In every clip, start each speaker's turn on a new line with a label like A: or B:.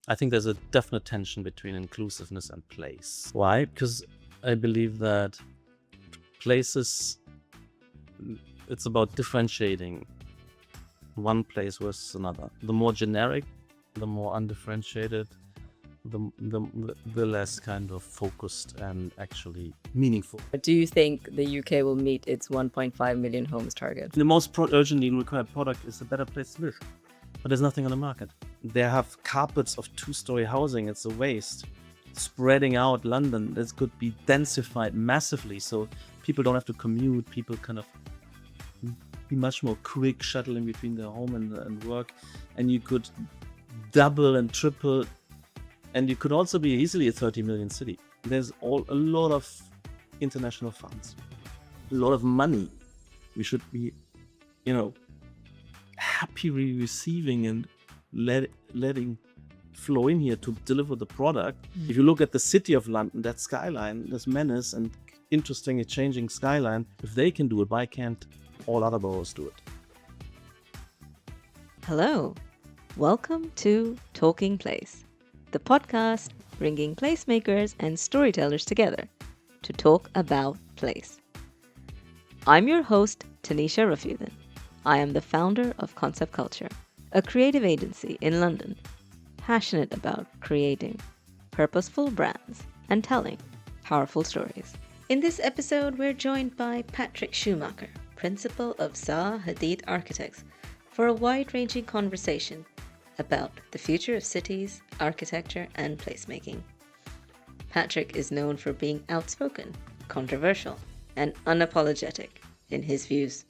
A: I think there's a definite tension between inclusiveness and place. Why? Because I believe that places, it's about differentiating one place versus another. The more generic, the more undifferentiated, the less kind of focused and actually meaningful.
B: Do you think the UK will meet its 1.5 million homes target?
A: The most urgently required product is a better place to live. But there's nothing on the market. They have carpets of 2-story housing. It's a waste. Spreading out London, this could be densified massively, so people don't have to commute. People kind of be much more quick shuttling between their home and work, and you could double and triple, and you could also be easily a 30 million city. There's a lot of international funds, a lot of money. We should be, happily receiving and letting flow in here to deliver the product. If you look at the city of London, that skyline, this menace and interesting changing skyline, if they can do it, why can't all other boroughs do it?
B: Hello, welcome to Talking Place, the podcast bringing placemakers and storytellers together to talk about place. I'm your host, Tanisha Raffiuddin. I am the founder of Concept Culture, a creative agency in London, passionate about creating purposeful brands and telling powerful stories. In this episode, we're joined by Patrik Schumacher, principal of Zaha Hadid Architects, for a wide-ranging conversation about the future of cities, architecture, and placemaking. Patrik is known for being outspoken, controversial, and unapologetic in his views,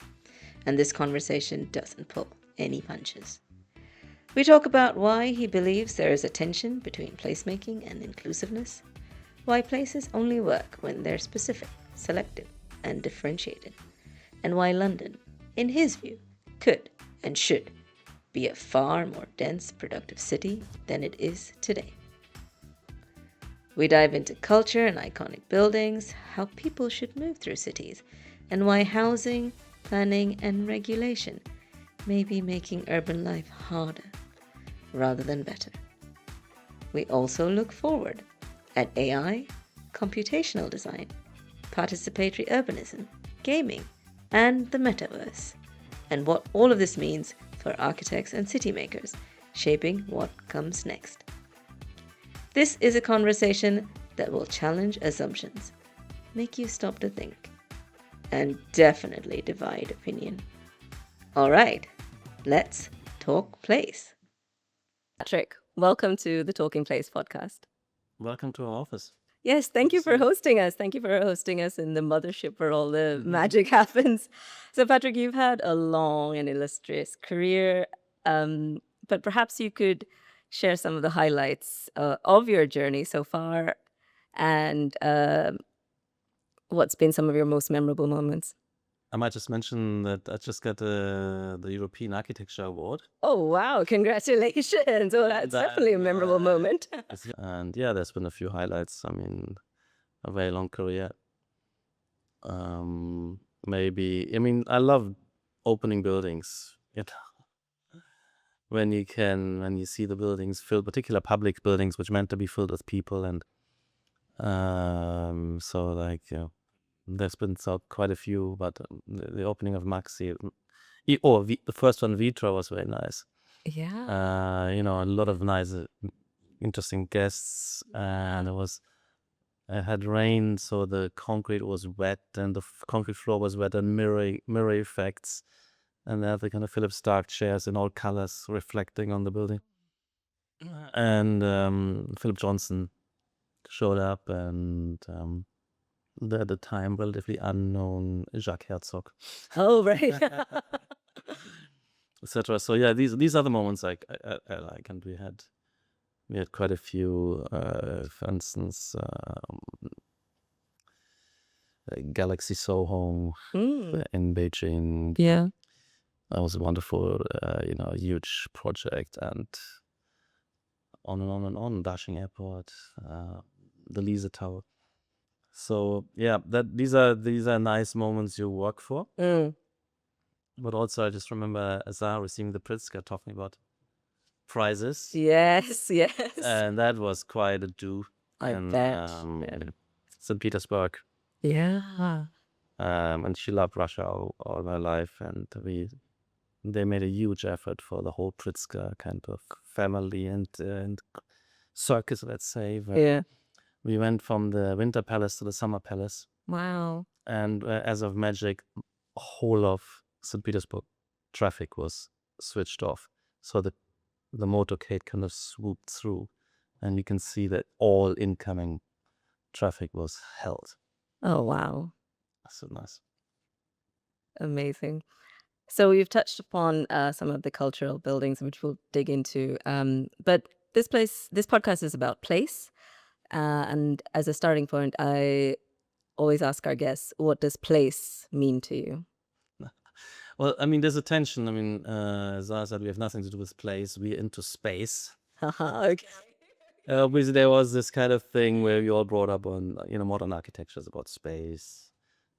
B: and this conversation doesn't pull any punches. We talk about why he believes there is a tension between placemaking and inclusiveness, why places only work when they're specific, selective, and differentiated, and why London, in his view, could and should be a far more dense, productive city than it is today. We dive into culture and iconic buildings, how people should move through cities, and why housing, planning, and regulation may be making urban life harder rather than better. We also look forward at AI, computational design, participatory urbanism, gaming, and the metaverse, and what all of this means for architects and city makers shaping what comes next. This is a conversation that will challenge assumptions, make you stop to think, and definitely divide opinion. All right, let's talk place. Patrik, welcome to the Talking Place podcast.
A: Welcome to our office.
B: Yes, thank you for hosting us. Thank you for hosting us in the mothership where all the magic happens. So, Patrik, you've had a long and illustrious career, but perhaps you could share some of the highlights of your journey so far and what's been some of your most memorable moments.
A: I might just mention that I just got the European Architecture Award.
B: Oh, wow. Congratulations. Oh, that's definitely a memorable moment.
A: And yeah, there's been a few highlights. I mean, a very long career. I love opening buildings. When you see the buildings filled, particular public buildings, which meant to be filled with people. And there's been quite a few, but the opening of Maxi, the first one, Vitra, was very nice.
B: Yeah.
A: A lot of nice, interesting guests, and it had rain, so the concrete was wet, and the concrete floor was wet, and mirror effects, and they had the kind of Philip Stark chairs in all colors reflecting on the building. And Philip Johnson showed up, and at the time relatively unknown Jacques Herzog,
B: Oh, right.
A: etc. So yeah, these are the moments I like, and we had quite a few. For instance, Galaxy Soho in Beijing.
B: Yeah.
A: That was a wonderful, huge project, and on and on and on. Dashing Airport, the Lisa Tower. So yeah, these are nice moments you work for. But also, I just remember Zaha receiving the Pritzker talking about prizes,
B: Yes, yes.
A: and that was quite a do.
B: I
A: in
B: bet.
A: St. Petersburg.
B: Yeah.
A: And she loved Russia all her life, and they made a huge effort for the whole Pritzker kind of family and circus, let's say.
B: Yeah.
A: We went from the Winter Palace to the Summer Palace,
B: Wow.
A: and as of magic, whole of St. Petersburg traffic was switched off, so the motorcade kind of swooped through, and you can see that all incoming traffic was held.
B: Oh, wow.
A: So nice.
B: Amazing. So you've touched upon some of the cultural buildings, which we'll dig into. But this podcast is about place. And as a starting point, I always ask our guests, what does place mean to you?
A: Well, I mean, there's a tension. I mean, as I said, we have nothing to do with place. We're into space.
B: Okay.
A: Obviously, there was this kind of thing where we all brought up on, modern architecture is about space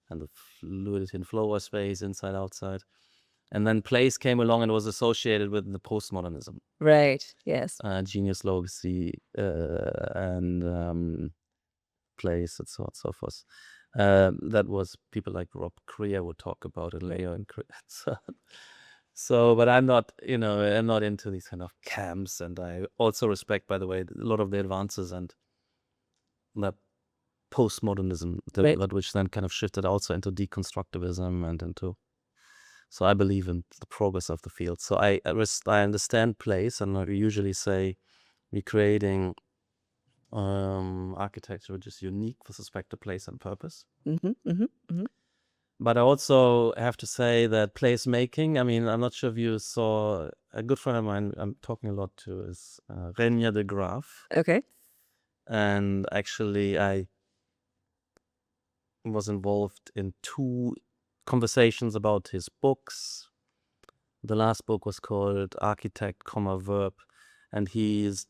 A: and the fluidity and flow of space, inside, outside. And then place came along and was associated with the postmodernism,
B: Right. Yes.
A: genius, loci, and place, and so on and so forth. That was people like Rob Creer would talk about it later. So, but I'm not, I'm not into these kind of camps, and I also respect, by the way, a lot of the advances and the postmodernism,
B: Right.
A: which then kind of shifted also into deconstructivism and into. So I believe in the progress of the field. So I understand place, and I usually say we're creating architecture which is unique with respect to place and purpose. But I also have to say that placemaking, I mean, I'm not sure if you saw, a good friend of mine I'm talking a lot to is Renia de Graaf.
B: Okay.
A: And actually I was involved in 2 conversations about his books. The last book was called Architect, Verb, and he's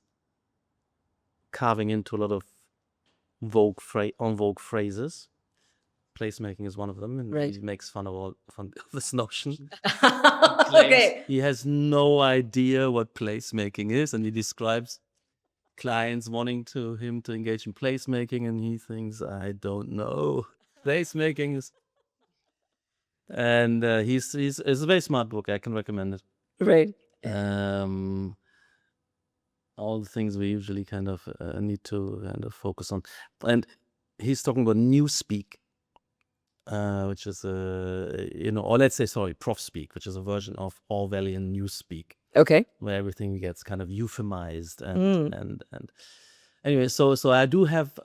A: carving into a lot of on vogue phrases. Placemaking is one of them, and
B: Right.
A: he makes fun of this notion.
B: Okay.
A: He has no idea what placemaking is, and he describes clients wanting him to engage in placemaking, and he thinks, I don't know. Placemaking is, and it's a very smart book. I can recommend it.
B: Right.
A: All the things we usually kind of need to kind of focus on, and he's talking about newspeak. Which is or let's say, prof speak, which is a version of Orwellian newspeak.
B: Okay.
A: Where everything gets kind of euphemized and anyway, so I do have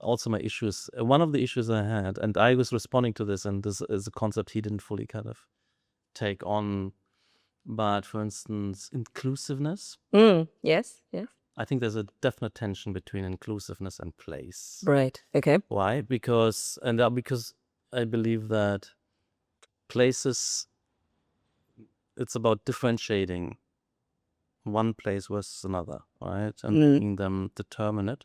A: also my issues. One of the issues I had, and I was responding to this, and this is a concept he didn't fully kind of take on, but for instance, inclusiveness.
B: Yes. Yes.
A: I think there's a definite tension between inclusiveness and place.
B: Right. Okay.
A: Why? Because I believe that places, it's about differentiating one place versus another, right? And making them determinate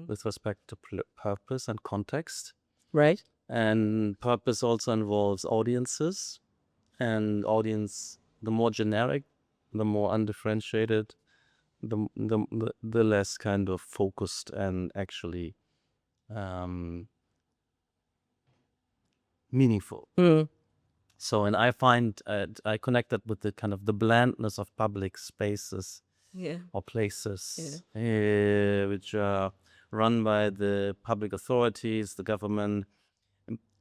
A: with respect to purpose and context.
B: Right.
A: And purpose also involves audiences, and audience, the more generic, the more undifferentiated, the less kind of focused and actually meaningful. So, and I find I connect that with the kind of the blandness of public spaces or places which are run by the public authorities, the government.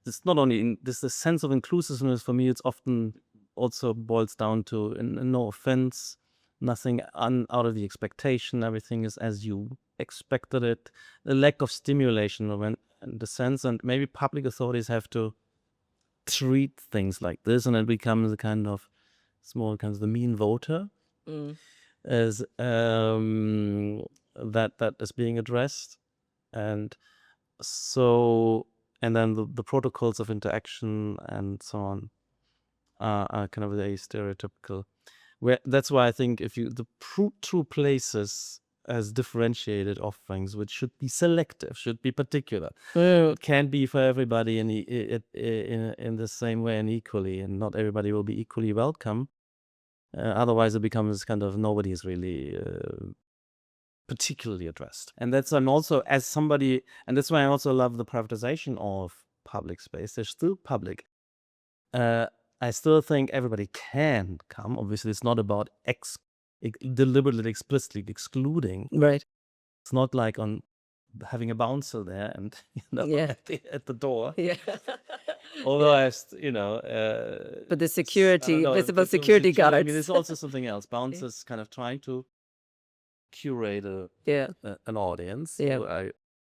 A: It's not only this the sense of inclusiveness for me. It's often also boils down to, no offense, nothing out of the expectation. Everything is as you expected it. The lack of stimulation, in the sense, and maybe public authorities have to treat things like this, and it becomes a kind of small, kind of the mean voter, as that is being addressed, and so, and then the protocols of interaction and so on are kind of very stereotypical. That's why I think if the true places as differentiated offerings, which should be selective, should be particular, it can't be for everybody in the same way and equally, and not everybody will be equally welcome. Otherwise, it becomes kind of nobody is really particularly addressed. And that's also as somebody, and that's why I also love the privatization of public space. They're still public. I still think everybody can come. Obviously, it's not about deliberately, explicitly excluding.
B: Right.
A: It's not like on having a bouncer there and
B: Yeah.
A: at the door.
B: Yeah.
A: Although
B: But the
A: I
B: security,
A: don't know,
B: visible
A: if it was
B: security
A: I mean,
B: guards.
A: there's also something else. Bouncers kind of trying to curate
B: Yeah.
A: an audience.
B: Yeah.
A: So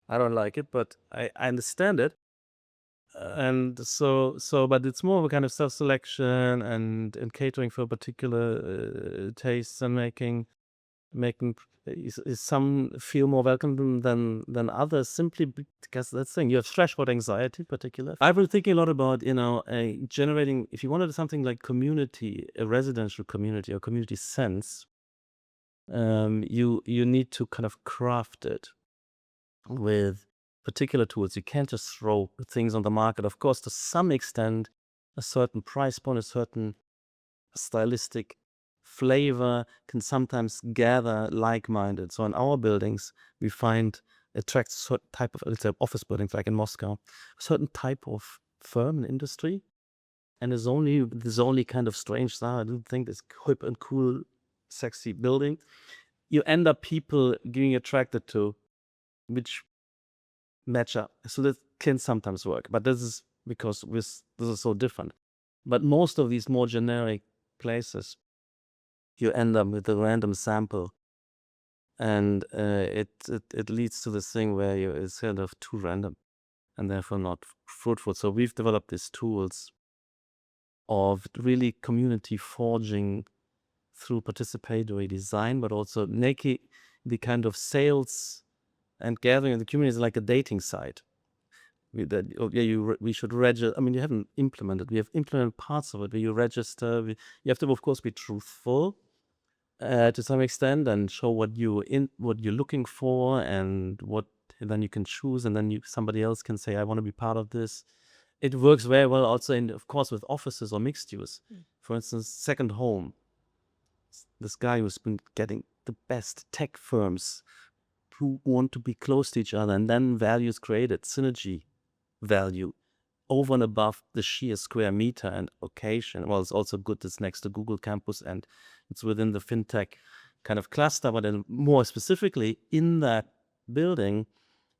A: I don't like it, but I understand it. And but it's more of a kind of self-selection and catering for particular tastes and making is some feel more welcome than others, simply because that's the thing. You have threshold anxiety in particular. I've been thinking a lot about generating, if you wanted something like community, a residential community or community sense, you need to kind of craft it with particular tools. You can't just throw things on the market. Of course, to some extent, a certain price point, a certain stylistic flavor can sometimes gather like-minded. So in our buildings, we find attracts a certain type of, let's say, office buildings like in Moscow, a certain type of firm and industry. And there's only kind of strange Zaha. I don't think this hip and cool, sexy building. You end up people being attracted to, which match up. So that can sometimes work, but this is because this is so different. But most of these more generic places, you end up with a random sample, and it leads to this thing where it's kind of too random and therefore not fruitful. So we've developed these tools of really community forging through participatory design, but also making the kind of sales and gathering of the community is like a dating site. We should register. I mean, you haven't implemented. We have implemented parts of it where you register. You have to, of course, be truthful to some extent and show what you're looking for, and then you can choose, and then somebody else can say, I want to be part of this. It works very well also of course, with offices or mixed use. For instance, second home. This guy who's been getting the best tech firms who want to be close to each other, and then values created, synergy value over and above the sheer square meter and occasion. Well, it's also good it's next to Google campus and it's within the fintech kind of cluster, but then more specifically in that building,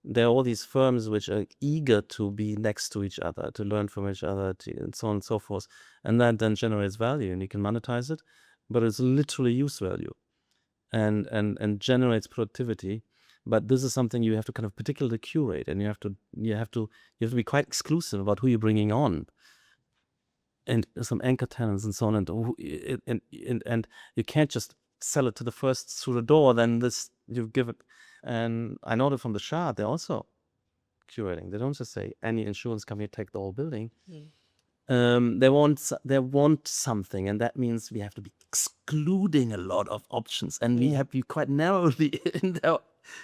A: there are all these firms which are eager to be next to each other, to learn from each other, and so on and so forth. And that then generates value, and you can monetize it, but it's literally use value and generates productivity. But this is something you have to kind of particularly curate, and you have to be quite exclusive about who you're bringing on, and some anchor tenants and so on, and you can't just sell it to the first through the door. Then you give it. And I know that from the Shah, they're also curating. They don't just say any insurance company take the whole building. They want something, and that means we have to be excluding a lot of options, and we have to be quite narrowly in there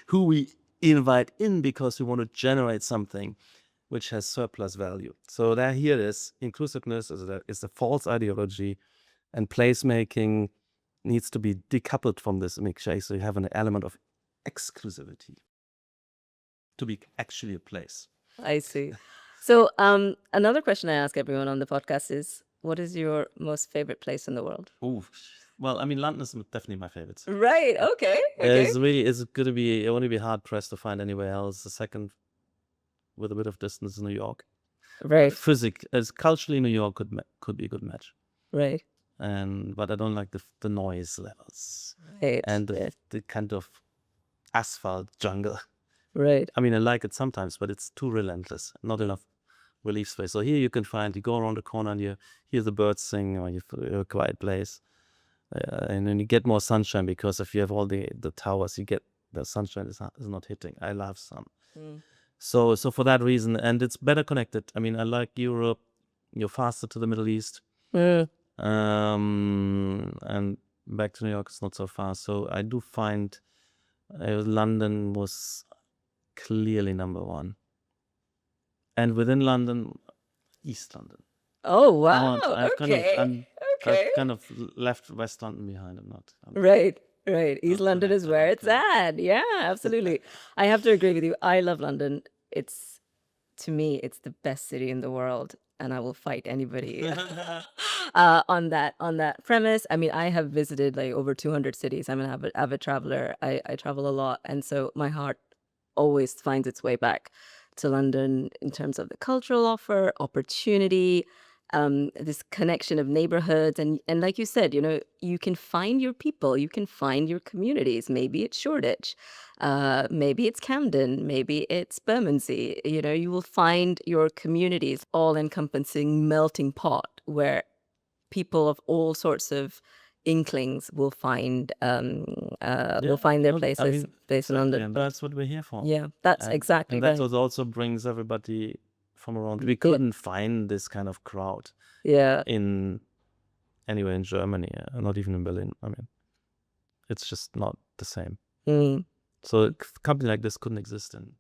A: who we invite in, because we want to generate something which has surplus value. So here it is. Inclusiveness is a false ideology, and placemaking needs to be decoupled from this mixture. So you have an element of exclusivity to be actually a place.
B: I see. So another question I ask everyone on the podcast is, what is your most favorite place in the world?
A: Ooh. Well, I mean, London is definitely my favorite.
B: Right. Okay.
A: It's going to be, it won't be hard pressed to find anywhere else. The second, with a bit of distance, is New York.
B: Right.
A: As culturally, New York could be a good match.
B: Right.
A: But I don't like the noise levels.
B: Right.
A: And the kind of asphalt jungle.
B: Right.
A: I mean, I like it sometimes, but it's too relentless. Not enough relief space. So here you go around the corner and you hear the birds sing, or you're a quiet place. And then you get more sunshine, because if you have all the towers, you get the sunshine is not hitting. I love sun. So for that reason, and it's better connected. I mean, I like Europe. You're faster to the Middle East. And back to New York, it's not so far. So I do find London was clearly number one. And within London, East London.
B: Oh, wow. Okay. Okay.
A: I've kind of left West London behind.
B: Right. East
A: not
B: London is
A: connected,
B: where
A: not
B: it's at. Yeah, absolutely. I have to agree with you. I love London. It's, to me, it's the best city in the world, and I will fight anybody on that premise. I mean, I have visited like over 200 cities. I'm an avid traveler. I travel a lot, and so my heart always finds its way back to London in terms of the cultural offer, opportunity, this connection of neighborhoods, and like you said, you can find your people, you can find your communities. Maybe it's Shoreditch, maybe it's Camden, maybe it's Bermondsey. You will find your communities, all-encompassing melting pot where people of all sorts of inklings will find their places based in London.
A: And that's what we're here for.
B: Yeah, that's exactly
A: And that's
B: right.
A: what also brings everybody from around. We couldn't find this kind of crowd
B: Yeah.
A: anywhere in Germany, not even in Berlin. I mean, it's just not the same.
B: Mm.
A: So a company like this couldn't exist in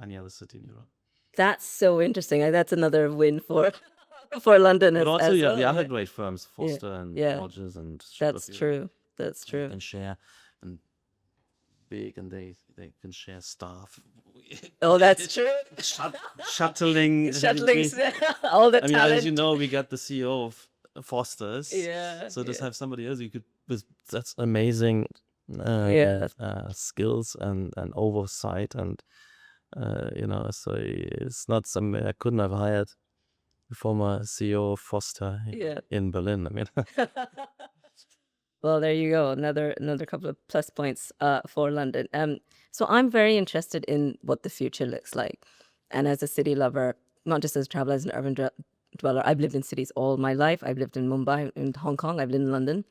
A: any other city in Europe.
B: That's so interesting. That's another win for London
A: But also,
B: as well.
A: the other great firms, Foster and Rogers and
B: That's true. That's true.
A: and share and big, and they can share staff.
B: Oh, that's true.
A: Shuttling
B: all the
A: I mean,
B: talent.
A: as you know, we got the CEO of Foster's.
B: Yeah.
A: So just have somebody else you could. That's amazing. Skills and oversight, and so it's not something I couldn't have hired the former CEO of Foster in Berlin. I mean,
B: well, there you go. Another couple of plus points for London. So I'm very interested in what the future looks like, and as a city lover, not just as a traveler, as an urban dweller. I've lived in cities all my life. I've lived in Mumbai, in Hong Kong. I've lived in London,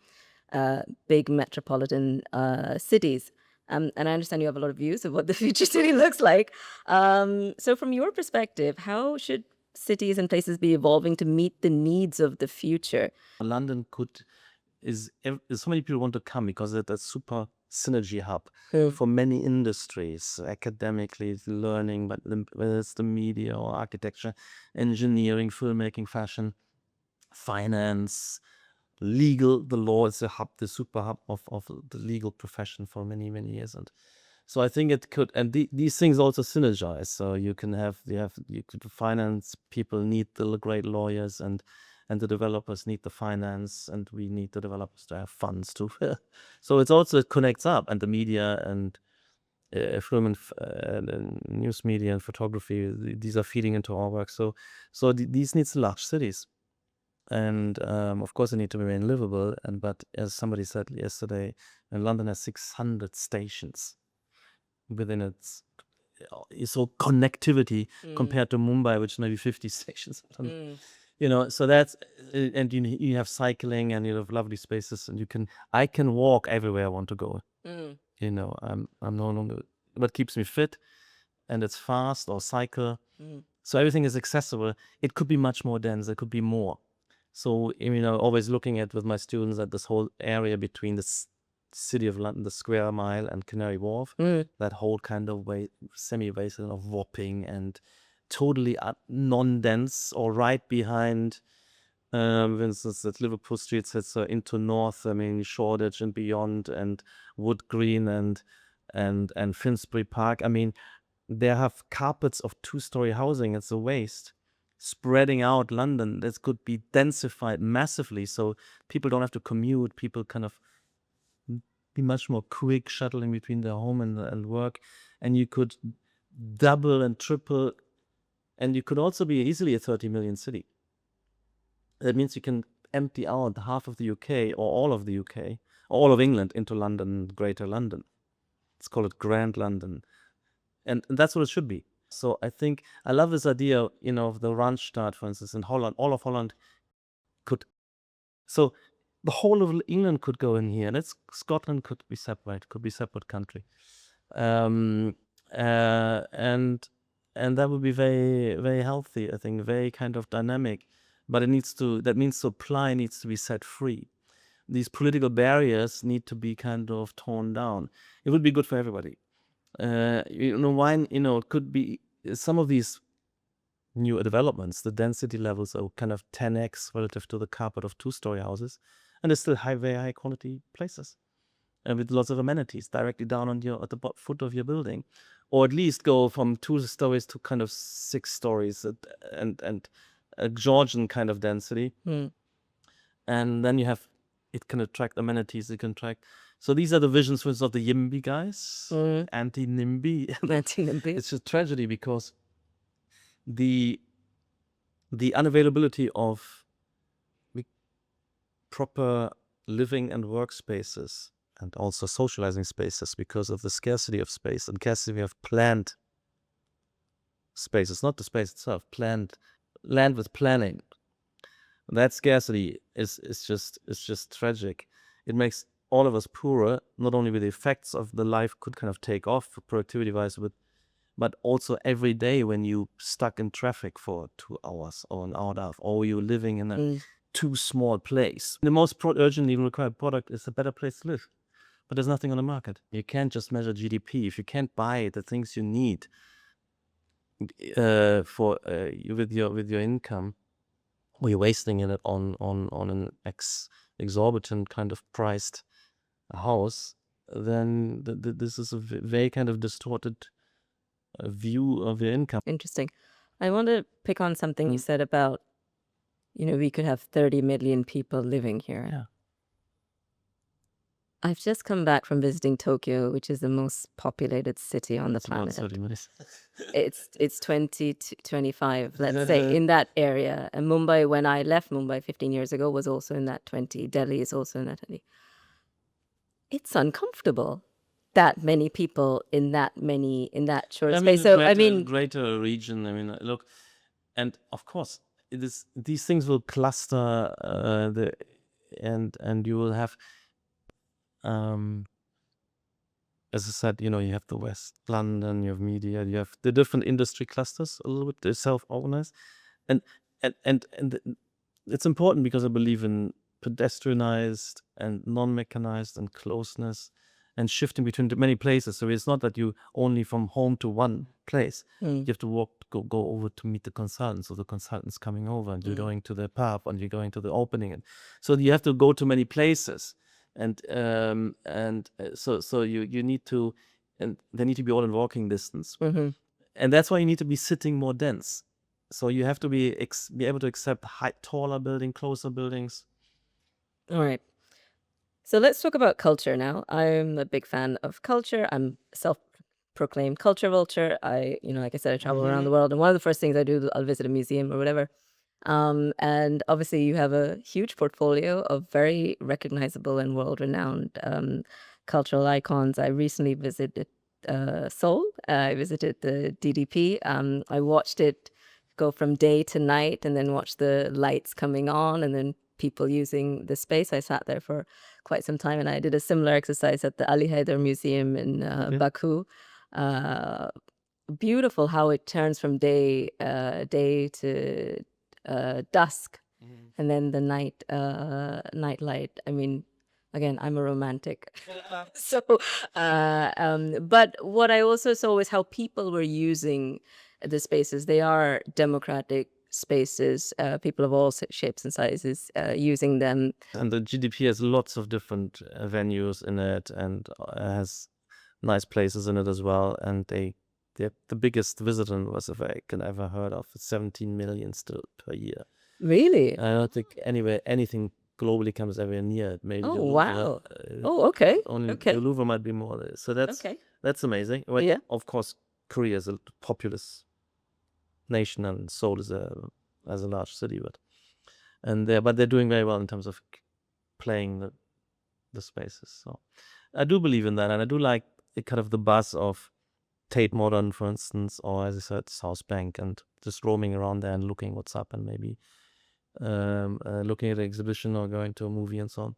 B: big metropolitan cities. And I understand you have a lot of views of what the future city looks like. So from your perspective, how should cities and places be evolving to meet the needs of the future?
A: London so many people want to come because it's a super synergy hub for many industries, academically, learning, but whether it's the media or architecture, engineering, filmmaking, fashion, finance, legal. The law is the super hub of the legal profession for many, many years. And so I think it could, and these things also synergize. So you could finance people need the great lawyers, and the developers need the finance, and we need the developers to have funds too. So it connects up, and the media and film and news media and photography, these are feeding into our work. So these needs large cities. And of course, they need to remain livable. But as somebody said yesterday, London has 600 stations within its so connectivity compared to Mumbai, which maybe 50 stations. So that's and you have cycling, and you have lovely spaces, and I can walk everywhere I want to go. I'm no longer what keeps me fit, and it's fast, or cycle. So everything is accessible. It could be much more dense. It could be more. So, always looking at with my students at this whole area between the city of London, the Square Mile, and Canary Wharf, that whole kind of semi-wasteland of Wapping, and totally non-dense, or right behind, for instance, at Liverpool Street sits into North, Shoreditch and beyond, and Wood Green and Finsbury Park. They have carpets of two-story housing. It's a waste. Spreading out London, this could be densified massively, so people don't have to commute. People kind of be much more quick shuttling between their home and work, and you could double and triple, and you could also be easily a 30 million city. That means you can empty out half of the UK, or all of the UK, or all of England, into London, Greater London. Let's call it Grand London, and that's what it should be. So I think I love this idea, of the Randstad, for instance, in Holland. All of Holland could. So the whole of England could go in here. Scotland could be separate. Could be separate country, and that would be very, very healthy. I think very kind of dynamic. But that means supply needs to be set free. These political barriers need to be kind of torn down. It would be good for everybody. It could be some of these new developments, the density levels are kind of 10x relative to the carpet of two-story houses, and there's still very high quality places, and with lots of amenities directly down on at the foot of your building, or at least go from 2 stories to kind of 6 stories, and a Georgian kind of density. And then it can attract amenities, it can attract. So these are the visions, for instance, of the YIMBY guys, anti-NIMBY.
B: Anti-NIMBY.
A: It's a tragedy because the unavailability of proper living and workspaces and also socializing spaces because of the scarcity of space and scarcity of planned spaces, not the space itself, planned land with planning. That scarcity is just tragic. It makes all of us poorer, not only with the effects of the life could kind of take off productivity-wise, but also every day when you stuck in traffic for 2 hours or an hour and a half, or you're living in a too small place. The most urgently required product is a better place to live, but there's nothing on the market. You can't just measure GDP. If you can't buy the things you need with your income, or you're wasting it on an exorbitant kind of priced house, then this is a very kind of distorted view of your income.
B: Interesting. I want to pick on something you said about, we could have 30 million people living here.
A: Yeah.
B: I've just come back from visiting Tokyo, which is the most populated city on the planet.
A: About 30 minutes.
B: It's 20 to 25, let's say, in that area. And Mumbai, when I left Mumbai 15 years ago, was also in that 20. Delhi is also in that 20. It's uncomfortable. That many people in that short space. So
A: greater region. I mean, look, and of course, these things will cluster, and you will have, as I said, you have the West London, you have media, you have the different industry clusters a little bit. They're self-organized, and it's important because I believe in pedestrianized and non-mechanized and closeness and shifting between many places. So it's not that you only from home to one place. You have to go over to meet the consultant. So the consultant's coming over, and you're going to the pub, and you're going to the opening, and so you have to go to many places, and so you need to, and they need to be all in walking distance, and that's why you need to be sitting more dense. So you have to be able to accept taller building, closer buildings.
B: All right. So let's talk about culture now. I'm a big fan of culture. I'm self-proclaimed culture vulture. Like I said, I travel around the world, and one of the first things I do, I'll visit a museum or whatever. And obviously you have a huge portfolio of very recognizable and world-renowned cultural icons. I recently visited Seoul. I visited the DDP. I watched it go from day to night, and then watch the lights coming on, and then people using the space. I sat there for quite some time, and I did a similar exercise at the Ali Haidar Museum in Baku. Beautiful how it turns from day to dusk, and then the night light. I mean, again, I'm a romantic. So, but what I also saw was how people were using the spaces. They are democratic spaces, people of all shapes and sizes using them.
A: And the GDP has lots of different venues in it, and has nice places in it as well. And the biggest visitor numbers I can ever heard of, 17 million still per year.
B: Really?
A: I don't think anything globally comes anywhere near it. Maybe.
B: Oh, wow. Okay.
A: Only
B: Okay.
A: the Louvre might be more. So that's amazing. But
B: Yeah.
A: Of course, Korea is a populous nation, and Seoul has a large city, but they're doing very well in terms of playing the spaces. So I do believe in that, and I do like kind of the buzz of Tate Modern, for instance, or as I said, South Bank, and just roaming around there and looking what's up, and maybe looking at an exhibition or going to a movie and so on.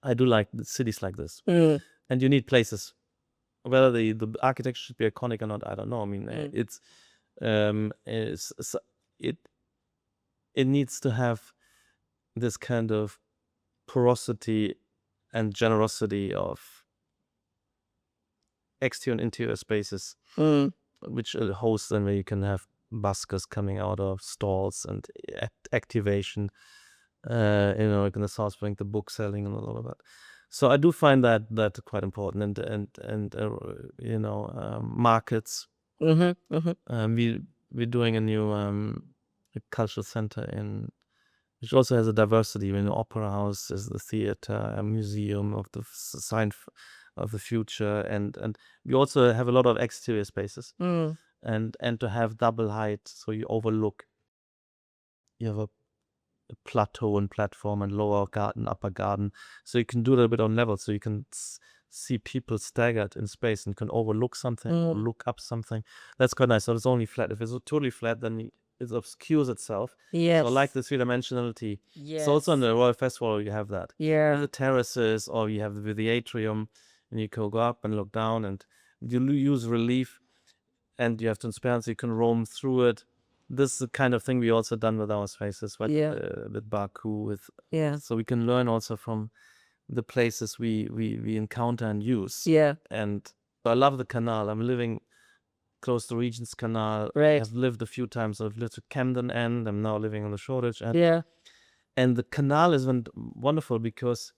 A: I do like the cities like this, and you need places. Whether the architecture should be iconic or not, I don't know. I mean, it needs to have this kind of porosity and generosity of exterior and interior spaces, which hosts, and where you can have buskers coming out of stalls and activation. Like in the South Bank, the book selling and all of that. So I do find that quite important, and markets. We're doing a new cultural center which also has a diversity. Opera house is the theater, a museum of the sign of the future, and we also have a lot of exterior spaces, and to have double height, so you overlook. You have a plateau and platform and lower garden, upper garden, so you can do that a bit on level, so you can see people staggered in space and can overlook something, or look up something. That's quite nice. So it's only flat. If it's totally flat, then it obscures itself.
B: Yes.
A: So I like the three-dimensionality.
B: Yes.
A: So also on the Royal Festival you have that.
B: Yeah.
A: The terraces, or you have the atrium, and you can go up and look down, and you use relief, and you have transparency. You can roam through it. This is the kind of thing we also done with our spaces, with Baku, so we can learn also from the places we encounter and use.
B: Yeah.
A: And I love the canal. I'm living close to Regent's Canal.
B: Right.
A: I've lived a few times. I've lived at Camden End. I'm now living on the Shoreditch End.
B: Yeah.
A: And the canal is wonderful because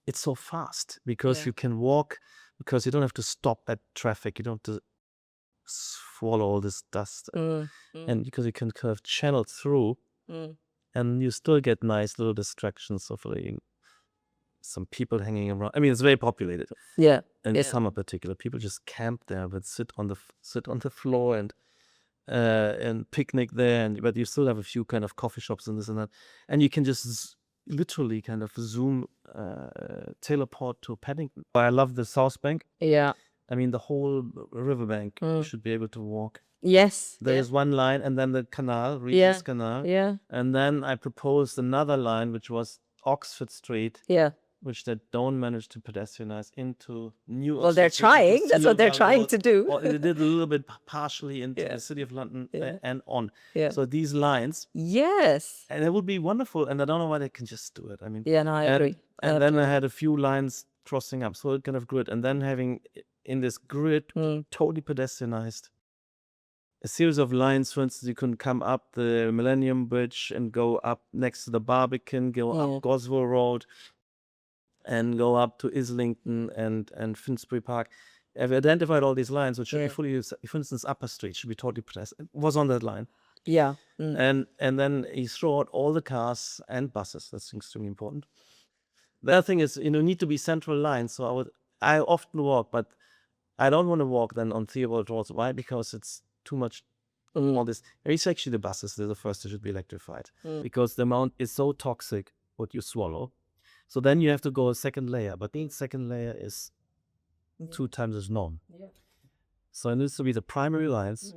A: it's so fast. Because you can walk. Because you don't have to stop at traffic. You don't have to swallow all this dust, and because you can kind of channel through, and you still get nice little distractions of some people hanging around. I mean, it's very populated.
B: Yeah.
A: In summer, particular, people just camp there, but sit on the floor and picnic there. But you still have a few kind of coffee shops and this and that, and you can just literally kind of zoom, teleport to Paddington. I love the South Bank.
B: Yeah.
A: I mean, the whole riverbank, you should be able to walk.
B: Yes.
A: There's one line, and then the canal, Regent's Canal.
B: Yeah.
A: And then I proposed another line, which was Oxford Street,
B: Yeah.
A: which they don't manage to pedestrianize into New Oxford.
B: Well, they're trying. That's what they're trying to do.
A: Or they did a little bit partially into the City of London and on.
B: Yeah.
A: So these lines.
B: Yes.
A: And it would be wonderful. And I don't know why they can just do it. I mean.
B: Yeah, no, I agree.
A: And then I had a few lines crossing up, so it kind of grid, and then having in this grid totally pedestrianized a series of lines. For instance, you can come up the Millennium Bridge and go up next to the Barbican, go up Goswell Road, and go up to Islington and Finsbury Park. I've identified all these lines, which should be fully used. For instance, Upper Street should be totally pedestrian. It was on that line.
B: Yeah.
A: And then you throw out all the cars and buses. That's extremely important. The other thing is, need to be central lines. So I often walk, but I don't want to walk then on Theobald Road. Why? Because it's too much. All this. It's actually the buses. They're the first that should be electrified, because the amount is so toxic what you swallow. So then you have to go a second layer, but the second layer is 2 times as long. Yeah. So it needs to be the primary lines,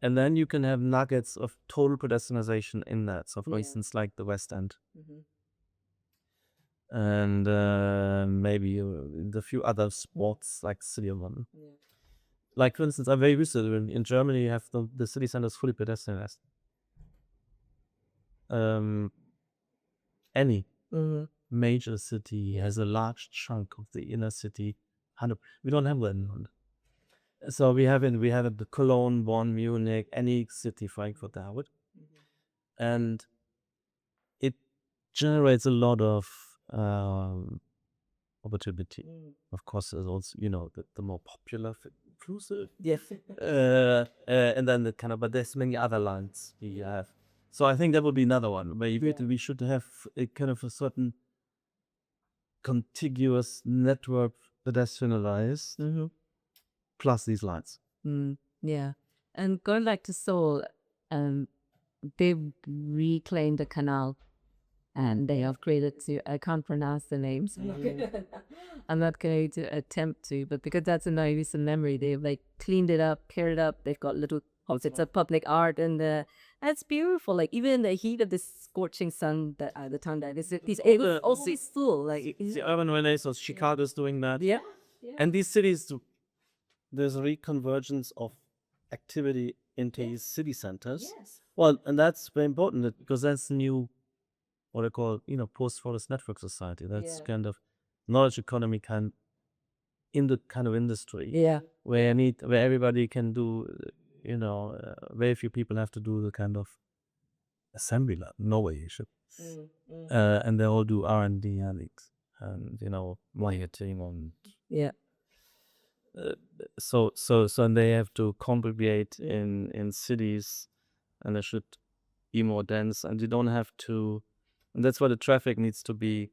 A: and then you can have nuggets of total pedestrianization in that. So for instance, like the West End. And maybe the few other spots like City of London. Like, for instance, I'm very used to it. In Germany, you have the city center is fully pedestrianized. Any major city has a large chunk of the inner city. We don't have that in London. So we have the Cologne, Bonn, Munich, any city, Frankfurt, they have it. And it generates a lot of opportunity. Of course, there's also, the more popular, inclusive. Yes. And then but there's many other lines we have. So I think that would be another one. Where we should have a kind of a certain contiguous network pedestrianized, plus these lines.
B: Yeah. And going back to Seoul, they've reclaimed the canal. And they upgraded to, I can't pronounce the names. I'm not going to attempt to, but because that's a nice recent memory, they've cleaned it up, cleared it up. They've got little bits of public art, and it's beautiful. Like even in the heat of this scorching sun, the time that it was also full.
A: The urban renaissance, Chicago's doing that.
B: Yeah.
A: And these cities, there's a reconvergence of activity into these city centers.
B: Yes.
A: Well, and that's very important because that's new. What I call, post-forest network society. That's kind of knowledge economy in the kind of industry.
B: Yeah.
A: Where everybody can do very few people have to do the kind of assembly line. No way you should. And they all do R&D and marketing and
B: Yeah.
A: and they have to congregate in cities, and they should be more dense, and you don't have to, and that's why the traffic needs to be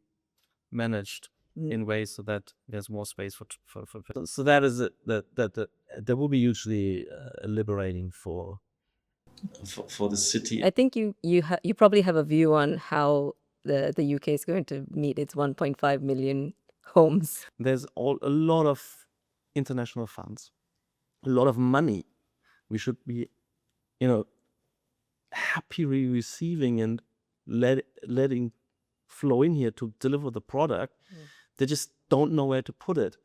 A: managed in ways so that there's more space for so that is it, that will be hugely liberating for the city.
B: I think you probably have a view on how the UK is going to meet its 1.5 million homes.
A: There's a lot of international funds, a lot of money we should be happily receiving and letting flow in here to deliver the product. They just don't know where to put it.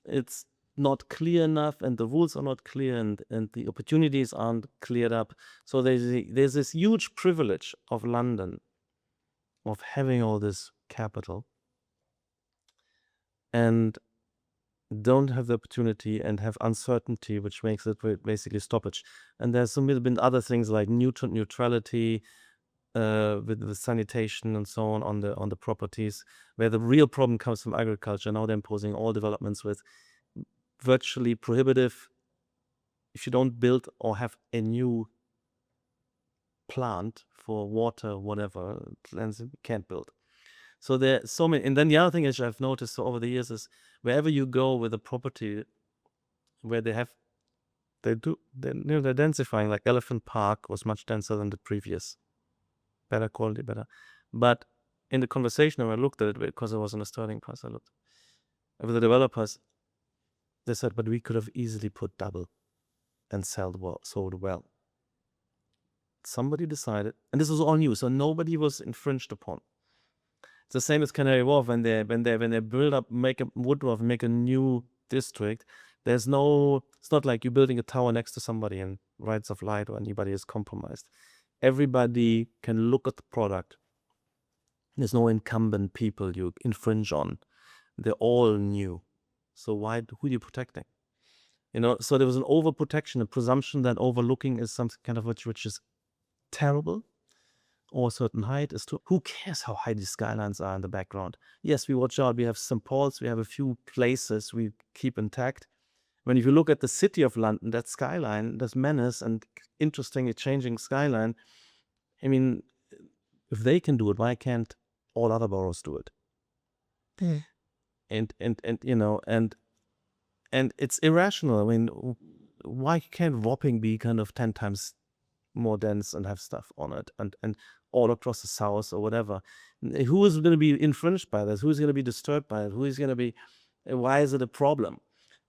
A: It's not clear enough, and the rules are not clear, and the opportunities aren't cleared up. So there's this huge privilege of London of having all this capital and don't have the opportunity and have uncertainty, which makes it basically stoppage. And there's been other things like neutrality with the sanitation and so on the properties, where the real problem comes from agriculture. Now they're imposing all developments with virtually prohibitive. If you don't build or have a new plant for water, whatever, plants you can't build. So there are so many. And then the other thing is I've noticed over the years is wherever you go with a property where they're densifying, like Elephant Park was much denser than the previous. Better quality, better. But in the conversation when I looked at it, because I was on a starting price, I looked with the developers, they said, but we could have easily put double and sold well. Somebody decided, and this was all new, so nobody was infringed upon. It's the same as Canary Wharf when they build up, Woodruff, make a new district. It's not like you're building a tower next to somebody and rights of light or anybody is compromised. Everybody can look at the product. There's no incumbent people you infringe on. They're all new. So who are you protecting? So there was an overprotection, a presumption that overlooking is something kind of which is terrible, or a certain height is too. Who cares how high these skylines are in the background? Yes, we watch out. We have St. Paul's. We have a few places we keep intact. When if you look at the city of London, that skyline, this menace and interestingly changing skyline, I mean, if they can do it, why can't all other boroughs do it? And it's irrational. I mean, why can't Wapping be kind of 10 times more dense and have stuff on it and all across the south or whatever? Who is going to be infringed by this? Who is going to be disturbed by it? Who is going to be? Why is it a problem?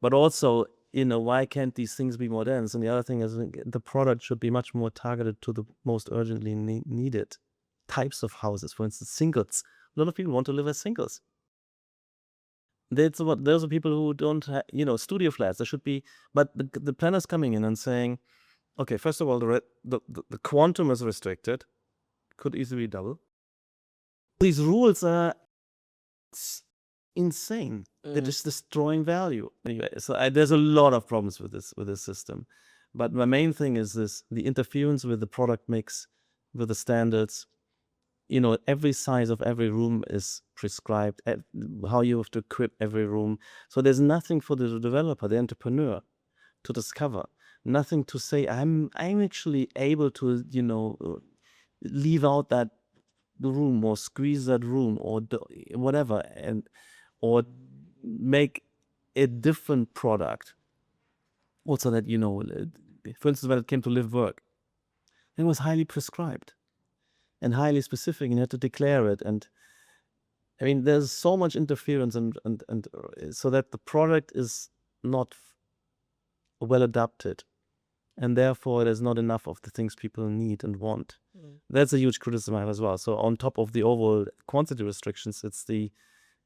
A: But also, why can't these things be more dense? And the other thing is the product should be much more targeted to the most urgently needed types of houses. For instance, singles. A lot of people want to live as singles. Those are people who don't have, studio flats. There should be, but the planners coming in and saying, okay, first of all, the quantum is restricted, could easily double. These rules are insane. They're just destroying value. Anyway, so there's a lot of problems with this system. But my main thing is the interference with the product mix, with the standards. Every size of every room is prescribed, how you have to equip every room. So there's nothing for the developer, the entrepreneur, to discover. Nothing to say, I'm actually able to, leave out that room or squeeze that room or whatever, or make a different product. Also that, for instance, when it came to live work, it was highly prescribed and highly specific, and you had to declare it. And I mean, there's so much interference and so that the product is not well adapted, and therefore there's not enough of the things people need and want. That's a huge criticism I have as well. So on top of the overall quantity restrictions, it's the,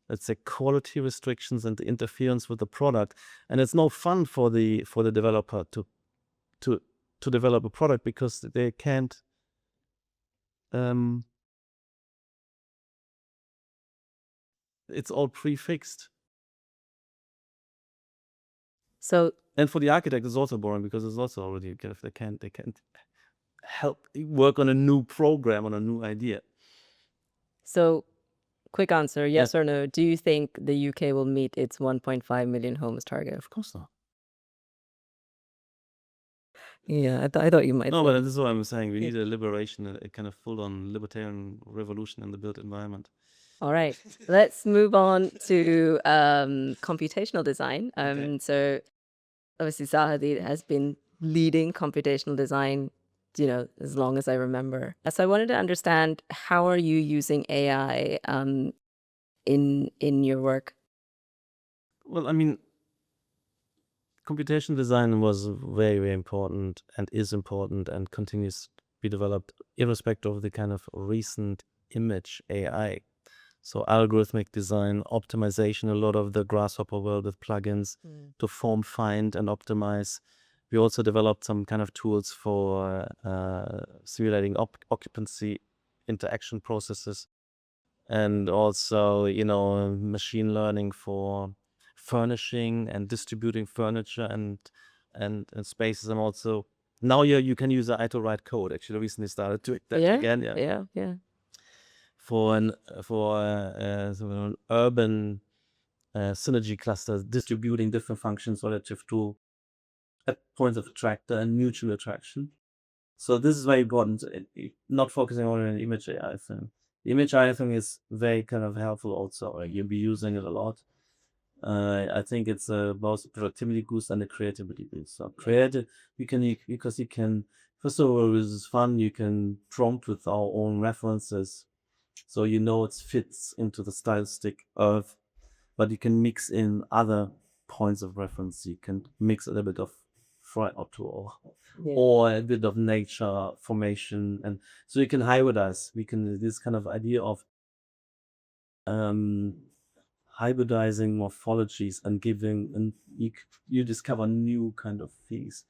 A: let's say, quality restrictions and the interference with the product. And it's no fun for the developer to develop a product because they can't it's all prefixed.
B: So
A: And for the architect, it's also boring because it's also already kind of they can't help work on a new program, on a new idea.
B: So, quick answer, yes or no. Do you think the UK will meet its 1.5 million homes target?
A: Of course not.
B: Yeah, I thought you might.
A: No, but this is what I'm saying. We need a liberation, a kind of full-on libertarian revolution in the built environment.
B: All right, let's move on to computational design. So obviously Zaha Hadid has been leading computational design, as long as I remember. So I wanted to understand, how are you using AI in your work?
A: Well, I mean, computational design was very, very important and is important and continues to be developed irrespective of the kind of recent image AI. So algorithmic design, optimization, a lot of the Grasshopper world with plugins to form, find, and optimize. We also developed some kind of tools for simulating occupancy interaction processes, and also, machine learning for furnishing and distributing furniture and spaces. And also now you can use AI to write code. Actually, I recently started doing that again.
B: Yeah.
A: For an sort of an urban synergy cluster, distributing different functions relative to points of attractor and mutual attraction. So this is very important. Not focusing on an image AI thing. The image AI thing is very kind of helpful also. Like you'll be using it a lot. I think it's both a productivity boost and a creativity boost. So creative, because you can, first of all, this is fun. You can prompt with our own references, so it fits into the stylistic of, but you can mix in other points of reference. You can mix a little bit of Freud or a bit of nature formation, and so you can hybridize. This kind of idea of hybridizing morphologies and giving, and you discover new kind of things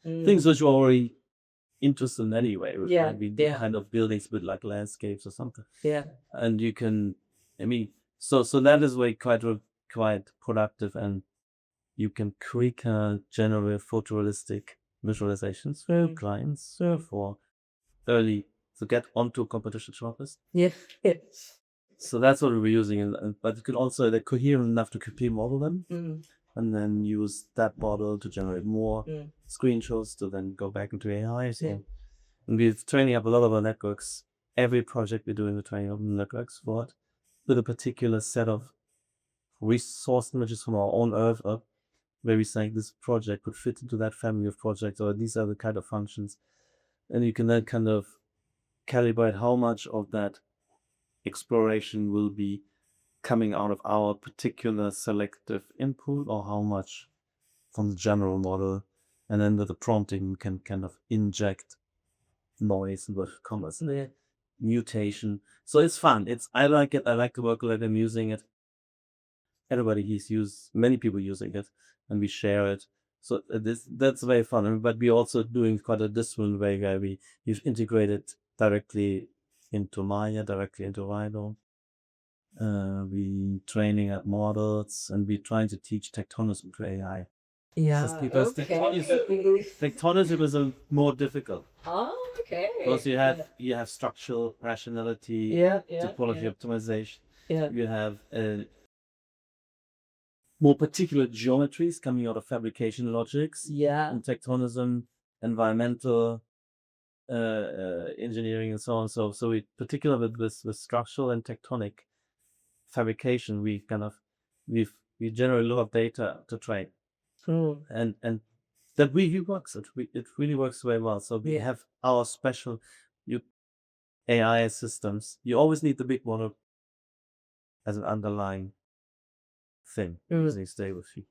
A: which you're already interested in anyway. Kind of buildings, a bit like landscapes or something. And you can, so that is way quite productive, and you can quicker generate photorealistic visualizations for clients for early to get onto competition shortlist. So that's what we're using, but you can also, they're coherent enough to copy model them, and then use that model to generate more screenshots to then go back into AI. So, and we're training up a lot of our networks. Every project we're doing, we're training up networks for it with a particular set of resource images from our own Earth up, where we're saying this project could fit into that family of projects, or these are the kind of functions. And you can then kind of calibrate how much of that exploration will be coming out of our particular selective input, or how much from the general model. And then with the prompting, you can kind of inject noise with commas, mutation. So it's fun. I like it. I like to work with it. I'm using it. Many people using it, and we share it. So that's very fun. But we're also doing quite a different way, where we've integrated directly into Maya, directly into Rhino. We training at models, and we trying to teach tectonism to AI. Because tectonism is more difficult.
B: Oh, okay.
A: Because you have structural rationality, topology optimization. You have more particular geometries coming out of fabrication logics. And tectonism, environmental engineering, and so on. So we particularly with structural and tectonic fabrication, we generate a lot of data to train. And that really works. It really works very well. So we have our special AI systems. You always need the big model as an underlying thing. They stay with you.